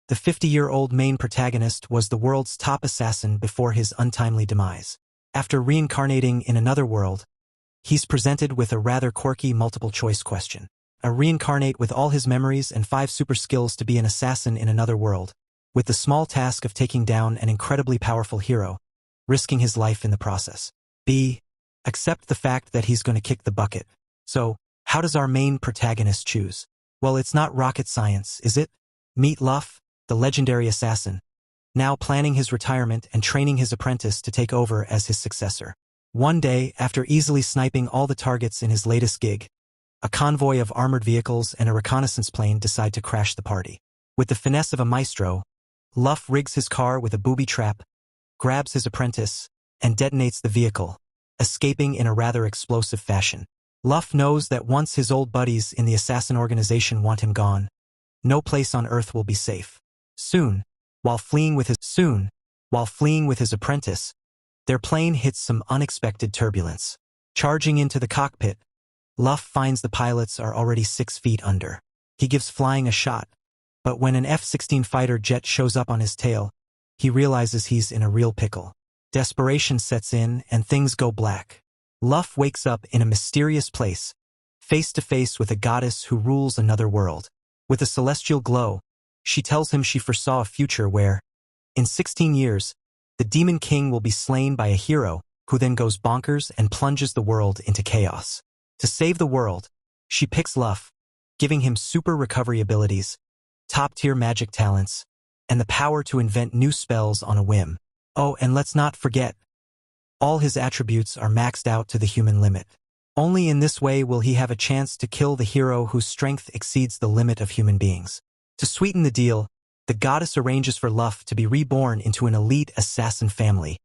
The 50-year-old main protagonist was the world's top assassin before his untimely demise. After reincarnating in another world, he's presented with a rather quirky multiple-choice question. Reincarnate with all his memories and 5 super skills to be an assassin in another world, with the small task of taking down an incredibly powerful hero, risking his life in the process. B. Accept the fact that he's going to kick the bucket. So, how does our main protagonist choose? Well, it's not rocket science, is it? Meet Luff, the legendary assassin, now planning his retirement and training his apprentice to take over as his successor. One day, after easily sniping all the targets in his latest gig, a convoy of armored vehicles and a reconnaissance plane decide to crash the party. With the finesse of a maestro, Luff rigs his car with a booby trap, grabs his apprentice, and detonates the vehicle, escaping in a rather explosive fashion. Luff knows that once his old buddies in the assassin organization want him gone, no place on Earth will be safe. Soon, while fleeing with his apprentice, their plane hits some unexpected turbulence. Charging into the cockpit, Luff finds the pilots are already 6 feet under. He gives flying a shot, but when an F-16 fighter jet shows up on his tail, he realizes he's in a real pickle. Desperation sets in and things go black. Luff wakes up in a mysterious place, face to face with a goddess who rules another world. With a celestial glow, she tells him she foresaw a future where, in 16 years, the Demon King will be slain by a hero who then goes bonkers and plunges the world into chaos. To save the world, she picks Luff, giving him super recovery abilities, top-tier magic talents, and the power to invent new spells on a whim. Oh, and let's not forget, all his attributes are maxed out to the human limit. Only in this way will he have a chance to kill the hero whose strength exceeds the limit of human beings. To sweeten the deal, the goddess arranges for Luff to be reborn into an elite assassin family,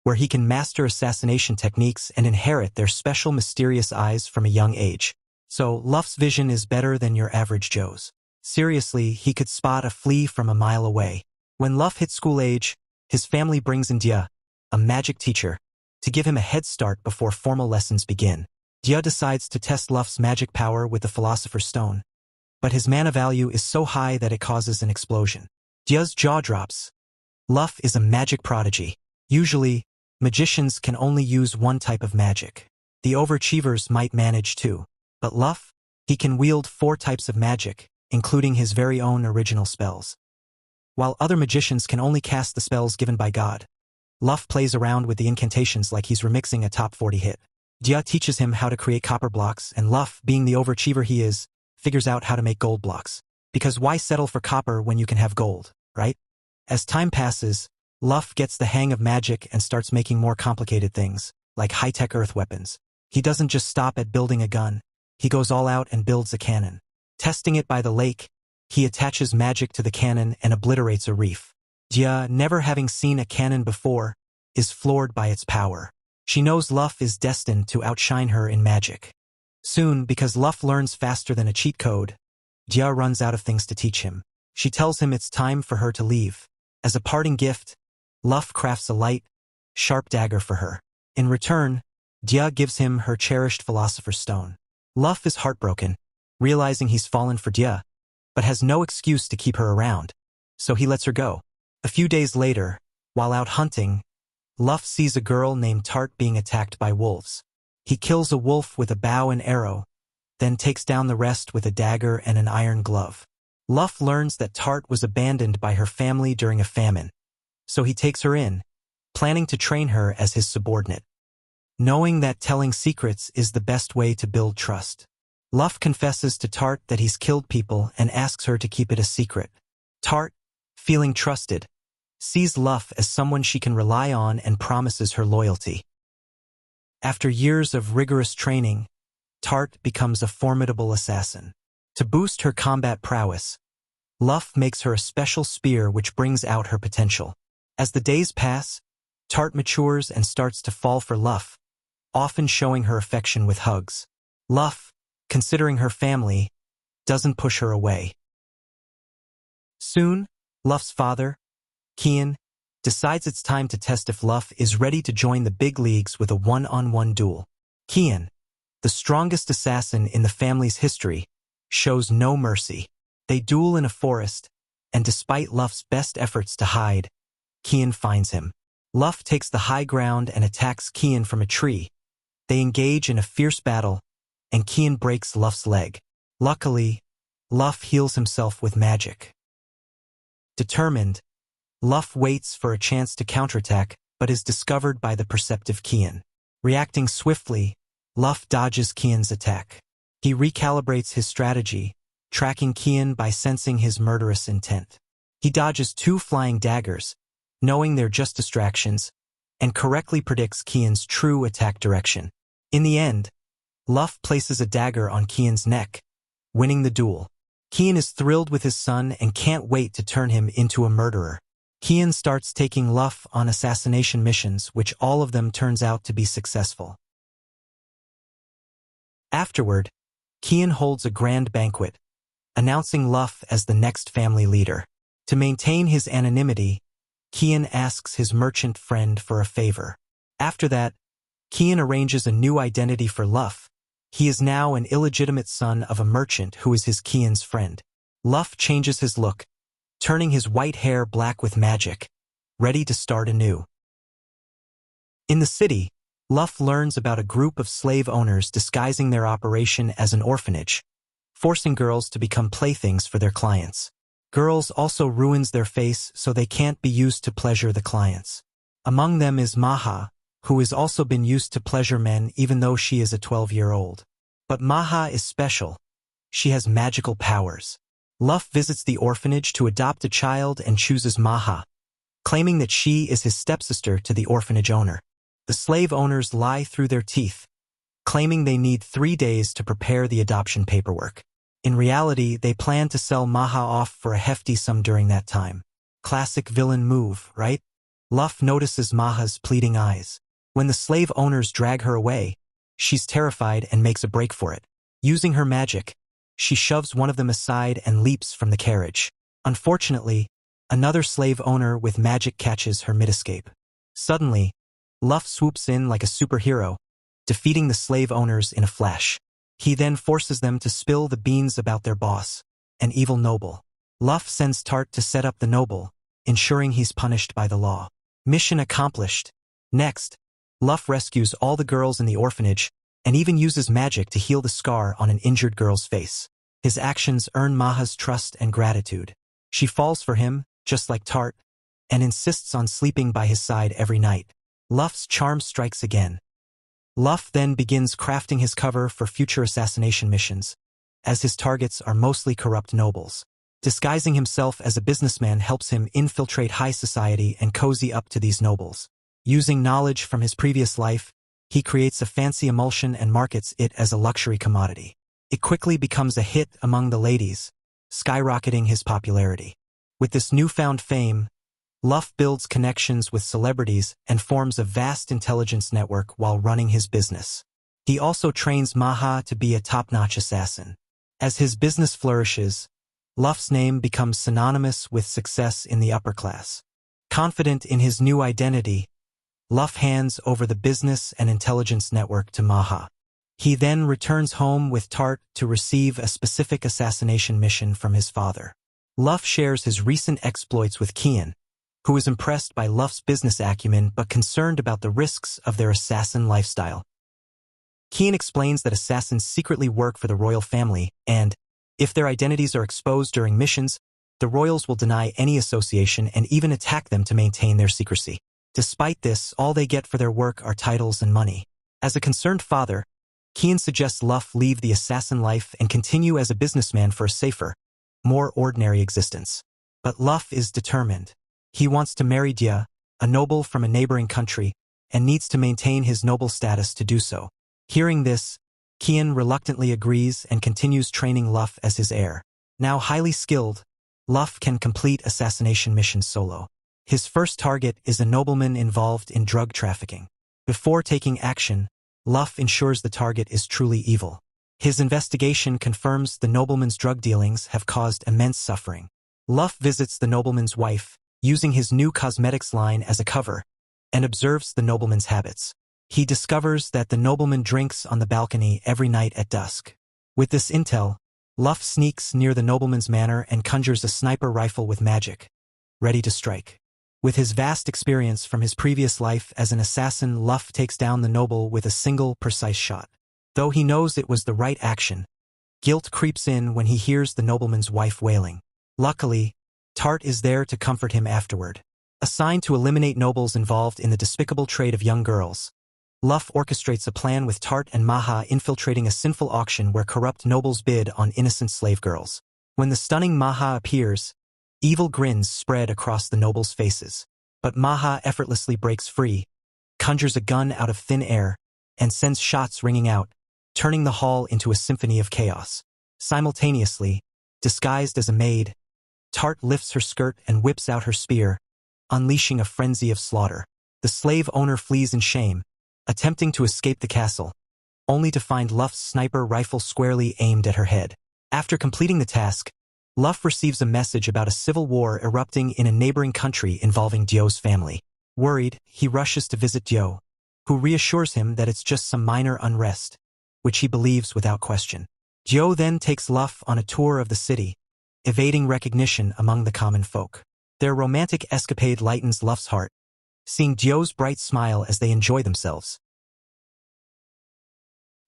where he can master assassination techniques and inherit their special mysterious eyes from a young age. So, Luff's vision is better than your average Joe's. Seriously, he could spot a flea from a mile away. When Luff hits school age, his family brings in Dia, a magic teacher, to give him a head start before formal lessons begin. Dia decides to test Luff's magic power with the Philosopher's Stone, but his mana value is so high that it causes an explosion. Dia's jaw drops. Luff is a magic prodigy. Usually, magicians can only use one type of magic. The overachievers might manage 2, but Luff, he can wield 4 types of magic, including his very own original spells. While other magicians can only cast the spells given by God, Luff plays around with the incantations like he's remixing a top 40 hit. Dia teaches him how to create copper blocks, and Luff, being the overachiever he is, figures out how to make gold blocks. Because why settle for copper when you can have gold, right? As time passes, Luff gets the hang of magic and starts making more complicated things, like high-tech earth weapons. He doesn't just stop at building a gun, he goes all out and builds a cannon. Testing it by the lake, he attaches magic to the cannon and obliterates a reef. Dia, never having seen a cannon before, is floored by its power. She knows Luff is destined to outshine her in magic. Soon, because Luff learns faster than a cheat code, Dia runs out of things to teach him. She tells him it's time for her to leave. As a parting gift, Luff crafts a light, sharp dagger for her. In return, Dia gives him her cherished Philosopher's Stone. Luff is heartbroken, realizing he's fallen for Dia, but has no excuse to keep her around, so he lets her go. A few days later, while out hunting, Luff sees a girl named Tart being attacked by wolves. He kills a wolf with a bow and arrow, then takes down the rest with a dagger and an iron glove. Luff learns that Tart was abandoned by her family during a famine, so he takes her in, planning to train her as his subordinate. Knowing that telling secrets is the best way to build trust, Luff confesses to Tart that he's killed people and asks her to keep it a secret. Tart, feeling trusted, sees Luff as someone she can rely on and promises her loyalty. After years of rigorous training, Tart becomes a formidable assassin. To boost her combat prowess, Luff makes her a special spear which brings out her potential. As the days pass, Tart matures and starts to fall for Luff, often showing her affection with hugs. Luff, considering her family, doesn't push her away. Soon, Luff's father, Kian, decides it's time to test if Luff is ready to join the big leagues with a one-on-one duel. Kian, the strongest assassin in the family's history, shows no mercy. They duel in a forest, and despite Luff's best efforts to hide, Kian finds him. Luff takes the high ground and attacks Kian from a tree. They engage in a fierce battle, and Kian breaks Luff's leg. Luckily, Luff heals himself with magic. Determined, Luff waits for a chance to counterattack, but is discovered by the perceptive Kian. Reacting swiftly, Luff dodges Kian's attack. He recalibrates his strategy, tracking Kian by sensing his murderous intent. He dodges 2 flying daggers, knowing they're just distractions, and correctly predicts Kian's true attack direction. In the end, Luff places a dagger on Kian's neck, winning the duel. Kian is thrilled with his son and can't wait to turn him into a murderer. Kian starts taking Luff on assassination missions, which all of them turns out to be successful. Afterward, Kian holds a grand banquet, announcing Luff as the next family leader. To maintain his anonymity, Kian asks his merchant friend for a favor. After that, Kian arranges a new identity for Luff. He is now an illegitimate son of a merchant who is Kian's friend. Luff changes his look, turning his white hair black with magic, ready to start anew. In the city, Luff learns about a group of slave owners disguising their operation as an orphanage, forcing girls to become playthings for their clients. Girls also ruins their face so they can't be used to pleasure the clients. Among them is Maha, who has also been used to pleasure men even though she is a 12-year-old. But Maha is special. She has magical powers. Luff visits the orphanage to adopt a child and chooses Maha, claiming that she is his stepsister to the orphanage owner. The slave owners lie through their teeth, claiming they need 3 days to prepare the adoption paperwork. In reality, they plan to sell Maha off for a hefty sum during that time. Classic villain move, right? Luff notices Maha's pleading eyes. When the slave owners drag her away, she's terrified and makes a break for it. Using her magic, she shoves one of them aside and leaps from the carriage. Unfortunately, another slave owner with magic catches her mid-escape. Suddenly, Luff swoops in like a superhero, defeating the slave owners in a flash. He then forces them to spill the beans about their boss, an evil noble. Luff sends Tart to set up the noble, ensuring he's punished by the law. Mission accomplished. Next, Luff rescues all the girls in the orphanage and even uses magic to heal the scar on an injured girl's face. His actions earn Maha's trust and gratitude. She falls for him, just like Tart, and insists on sleeping by his side every night. Luff's charm strikes again. Luff then begins crafting his cover for future assassination missions, as his targets are mostly corrupt nobles. Disguising himself as a businessman helps him infiltrate high society and cozy up to these nobles. Using knowledge from his previous life, he creates a fancy emulsion and markets it as a luxury commodity. It quickly becomes a hit among the ladies, skyrocketing his popularity. With this newfound fame, Luff builds connections with celebrities and forms a vast intelligence network while running his business. He also trains Maha to be a top-notch assassin. As his business flourishes, Luff's name becomes synonymous with success in the upper class. Confident in his new identity, Luff hands over the business and intelligence network to Maha. He then returns home with Tart to receive a specific assassination mission from his father. Luff shares his recent exploits with Kian, who is impressed by Luff's business acumen but concerned about the risks of their assassin lifestyle. Kian explains that assassins secretly work for the royal family, and, if their identities are exposed during missions, the royals will deny any association and even attack them to maintain their secrecy. Despite this, all they get for their work are titles and money. As a concerned father, Kian suggests Luff leave the assassin life and continue as a businessman for a safer, more ordinary existence. But Luff is determined. He wants to marry Dia, a noble from a neighboring country, and needs to maintain his noble status to do so. Hearing this, Kian reluctantly agrees and continues training Luff as his heir. Now highly skilled, Luff can complete assassination missions solo. His first target is a nobleman involved in drug trafficking. Before taking action, Luff ensures the target is truly evil. His investigation confirms the nobleman's drug dealings have caused immense suffering. Luff visits the nobleman's wife, using his new cosmetics line as a cover, and observes the nobleman's habits. He discovers that the nobleman drinks on the balcony every night at dusk. With this intel, Luff sneaks near the nobleman's manor and conjures a sniper rifle with magic, ready to strike. With his vast experience from his previous life as an assassin, Luff takes down the noble with a single, precise shot. Though he knows it was the right action, guilt creeps in when he hears the nobleman's wife wailing. Luckily, Tart is there to comfort him afterward. Assigned to eliminate nobles involved in the despicable trade of young girls, Luff orchestrates a plan with Tart and Maha, infiltrating a sinful auction where corrupt nobles bid on innocent slave girls. When the stunning Maha appears, evil grins spread across the nobles' faces. But Maha effortlessly breaks free, conjures a gun out of thin air, and sends shots ringing out, turning the hall into a symphony of chaos. Simultaneously, disguised as a maid, Tart lifts her skirt and whips out her spear, unleashing a frenzy of slaughter. The slave owner flees in shame, attempting to escape the castle, only to find Luff's sniper rifle squarely aimed at her head. After completing the task, Luff receives a message about a civil war erupting in a neighboring country involving Dio's family. Worried, he rushes to visit Dio, who reassures him that it's just some minor unrest, which he believes without question. Dio then takes Luff on a tour of the city, evading recognition among the common folk. Their romantic escapade lightens Luff's heart, seeing Dio's bright smile as they enjoy themselves.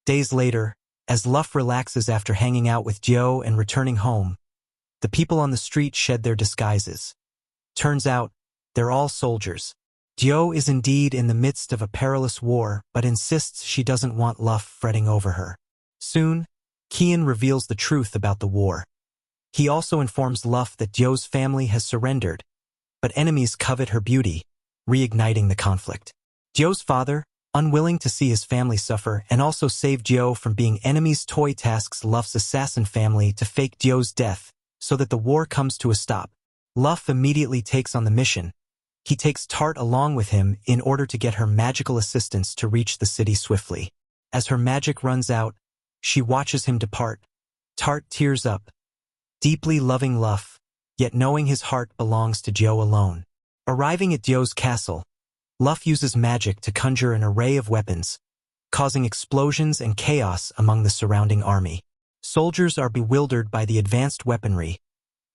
Days later, as Luff relaxes after hanging out with Dio and returning home, the people on the street shed their disguises. Turns out, they're all soldiers. Dio is indeed in the midst of a perilous war, but insists she doesn't want Luff fretting over her. Soon, Kian reveals the truth about the war. He also informs Luff that Dio's family has surrendered, but enemies covet her beauty, reigniting the conflict. Dio's father, unwilling to see his family suffer and also save Dio from being enemies' toy, tasks Luff's assassin family to fake Dio's death so that the war comes to a stop. Luff immediately takes on the mission. He takes Tart along with him in order to get her magical assistance to reach the city swiftly. As her magic runs out, she watches him depart. Tart tears up, deeply loving Luff, yet knowing his heart belongs to Dio alone. Arriving at Dio's castle, Luff uses magic to conjure an array of weapons, causing explosions and chaos among the surrounding army. Soldiers are bewildered by the advanced weaponry,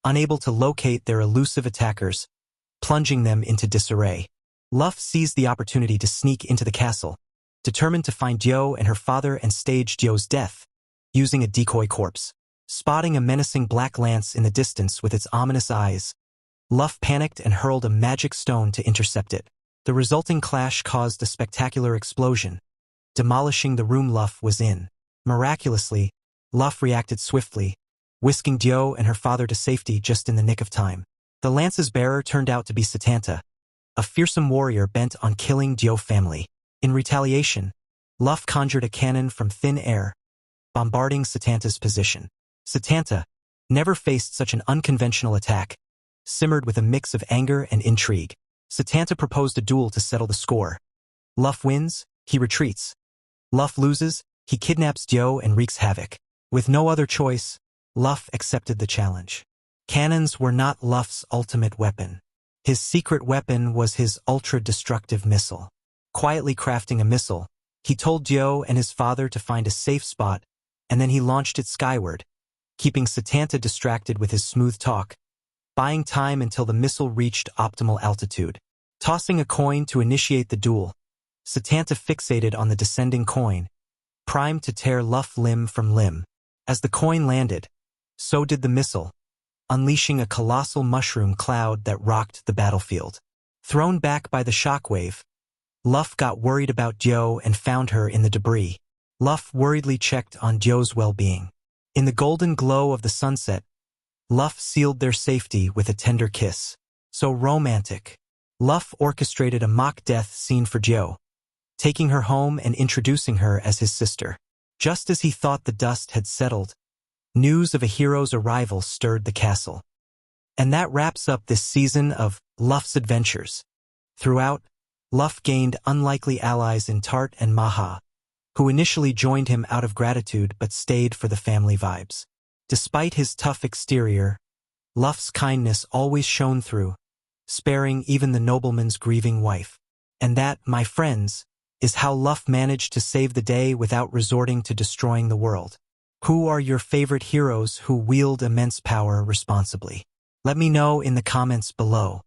unable to locate their elusive attackers, plunging them into disarray. Luff sees the opportunity to sneak into the castle, determined to find Dio and her father and stage Dio's death, using a decoy corpse. Spotting a menacing black lance in the distance with its ominous eyes, Luff panicked and hurled a magic stone to intercept it. The resulting clash caused a spectacular explosion, demolishing the room Luff was in. Miraculously, Luff reacted swiftly, whisking Dio and her father to safety just in the nick of time. The lance's bearer turned out to be Satanta, a fearsome warrior bent on killing Dio family. In retaliation, Luff conjured a cannon from thin air, bombarding Satanta's position. Satanta, never faced such an unconventional attack, simmered with a mix of anger and intrigue. Satanta proposed a duel to settle the score. Luff wins, he retreats. Luff loses, he kidnaps Dio and wreaks havoc. With no other choice, Luff accepted the challenge. Cannons were not Luff's ultimate weapon. His secret weapon was his ultra-destructive missile. Quietly crafting a missile, he told Dio and his father to find a safe spot, and then he launched it skyward, keeping Satanta distracted with his smooth talk, buying time until the missile reached optimal altitude. Tossing a coin to initiate the duel, Satanta fixated on the descending coin, primed to tear Luff limb from limb. As the coin landed, so did the missile, unleashing a colossal mushroom cloud that rocked the battlefield. Thrown back by the shockwave, Luff got worried about Dio and found her in the debris. Luff worriedly checked on Dio's well-being. In the golden glow of the sunset, Luff sealed their safety with a tender kiss. So romantic. Luff orchestrated a mock death scene for Dio, taking her home and introducing her as his sister. Just as he thought the dust had settled, news of a hero's arrival stirred the castle. And that wraps up this season of Luff's adventures. Throughout, Luff gained unlikely allies in Tart and Maha, who initially joined him out of gratitude but stayed for the family vibes. Despite his tough exterior, Luff's kindness always shone through, sparing even the nobleman's grieving wife. And that, my friends, is how Luff managed to save the day without resorting to destroying the world. Who are your favorite heroes who wield immense power responsibly? Let me know in the comments below.